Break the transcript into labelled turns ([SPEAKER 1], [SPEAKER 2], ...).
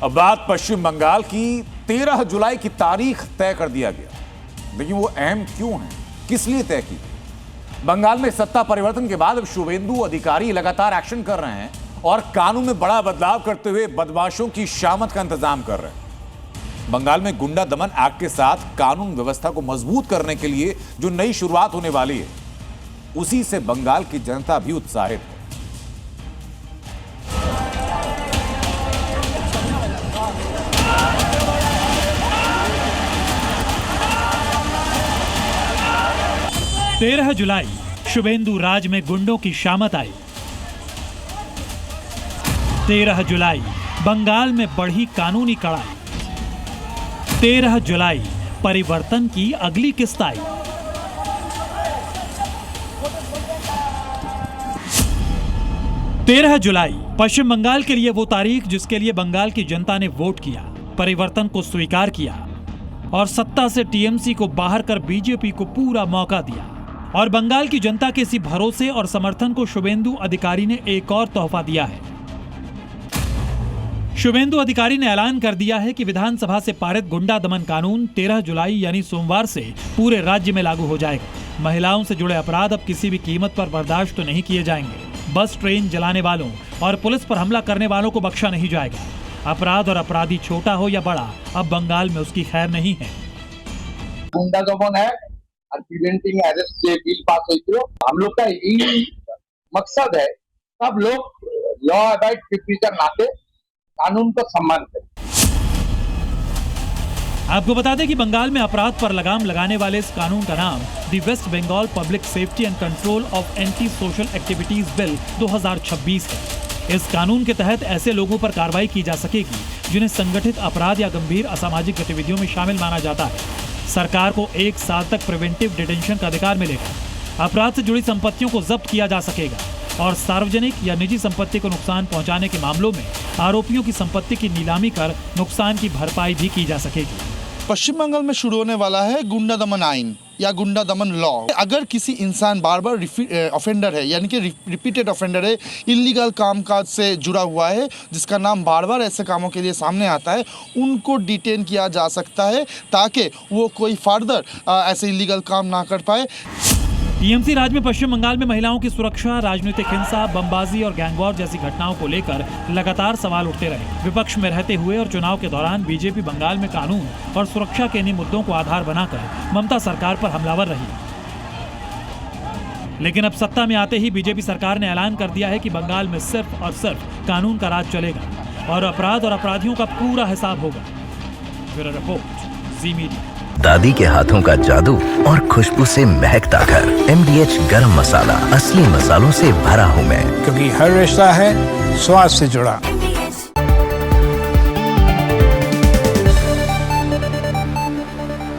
[SPEAKER 1] अब बात पश्चिम बंगाल की 13 जुलाई की तारीख तय कर दिया गया। लेकिन वो अहम क्यों है, किस लिए तय की? बंगाल में सत्ता परिवर्तन के बाद अब शुभेंदु अधिकारी लगातार एक्शन कर रहे हैं और कानून में बड़ा बदलाव करते हुए बदमाशों की शामत का इंतजाम कर रहे हैं। बंगाल में गुंडा दमन एक्ट के साथ कानून व्यवस्था को मजबूत करने के लिए जो नई शुरुआत होने वाली है, उसी से बंगाल की जनता भी उत्साहित है।
[SPEAKER 2] तेरह जुलाई शुभेंदु राज में गुंडों की शामत आई। 13 जुलाई बंगाल में बढ़ी कानूनी कड़ाई। 13 जुलाई परिवर्तन की अगली किस्त आई। तेरह जुलाई पश्चिम बंगाल के लिए वो तारीख जिसके लिए बंगाल की जनता ने वोट किया, परिवर्तन को स्वीकार किया और सत्ता से टीएमसी को बाहर कर बीजेपी को पूरा मौका दिया। और बंगाल की जनता के इसी भरोसे और समर्थन को शुभेंदु अधिकारी ने एक और तोहफा दिया है। शुभेंदु अधिकारी ने ऐलान कर दिया है कि विधानसभा से पारित गुंडा दमन कानून 13 जुलाई यानी सोमवार से पूरे राज्य में लागू हो जाएगा। महिलाओं से जुड़े अपराध अब किसी भी कीमत पर बर्दाश्त तो नहीं किए जाएंगे। बस ट्रेन जलाने वालों और पुलिस पर हमला करने वालों को बख्शा नहीं जाएगा। अपराध और अपराधी छोटा हो या बड़ा, अब बंगाल में उसकी खैर नहीं है।
[SPEAKER 3] गुंडा दमन है और प्रिवेंटिंग अरेस्ट जे बिल पास हुई थी, हम लोग का यही मकसद है सब लोग लॉ अबाइड पीपल के नाते कानून का सम्मान करें।
[SPEAKER 2] आपको बता दें कि बंगाल में अपराध पर लगाम लगाने वाले इस कानून का नाम the West Bengal public safety and control of anti social activities bill 2026 है। इस कानून के तहत ऐसे लोगों पर कार्रवाई की जा सकेगी जिन्हें संगठित अपराध या गंभीर असामाजिक गतिविधियों में शामिल माना जाता है। सरकार को 1 साल तक प्रिवेंटिव डिटेंशन का अधिकार मिलेगा। अपराध से जुड़ी संपत्तियों को जब्त किया जा सकेगा और सार्वजनिक या निजी संपत्ति को नुकसान पहुंचाने के मामलों में आरोपियों की संपत्ति की नीलामी कर नुकसान की भरपाई भी की जा सकेगी।
[SPEAKER 4] पश्चिम बंगाल में शुरू होने वाला है गुंडा दमन आइन या गुंडा दमन लॉ। अगर किसी इंसान बार बार ऑफेंडर है, यानी कि रिपीटेड ऑफेंडर है, इलीगल कामकाज से जुड़ा हुआ है, जिसका नाम बार बार ऐसे कामों के लिए सामने आता है, उनको डिटेन किया जा सकता है ताकि वो कोई फर्दर ऐसे इलीगल काम ना कर पाए।
[SPEAKER 2] टीएमसी राज में पश्चिम बंगाल में महिलाओं की सुरक्षा, राजनीतिक हिंसा, बमबाजी और गैंगवॉर जैसी घटनाओं को लेकर लगातार सवाल उठते रहे। विपक्ष में रहते हुए और चुनाव के दौरान बीजेपी बंगाल में कानून और सुरक्षा के इन्हीं मुद्दों को आधार बनाकर ममता सरकार पर हमलावर रही। लेकिन अब सत्ता में आते ही बीजेपी सरकार ने ऐलान कर दिया है कि बंगाल में सिर्फ और सिर्फ कानून का राज चलेगा और अपराध और अपराधियों का पूरा हिसाब होगा। ब्यूरो रिपोर्ट, जी मीडिया।
[SPEAKER 5] दादी के हाथों का जादू और खुशबू से महकता घर। MDH गरम मसाला, असली मसालों से भरा हूँ मैं,
[SPEAKER 6] क्योंकि हर रिश्ता है स्वाद से जुड़ा।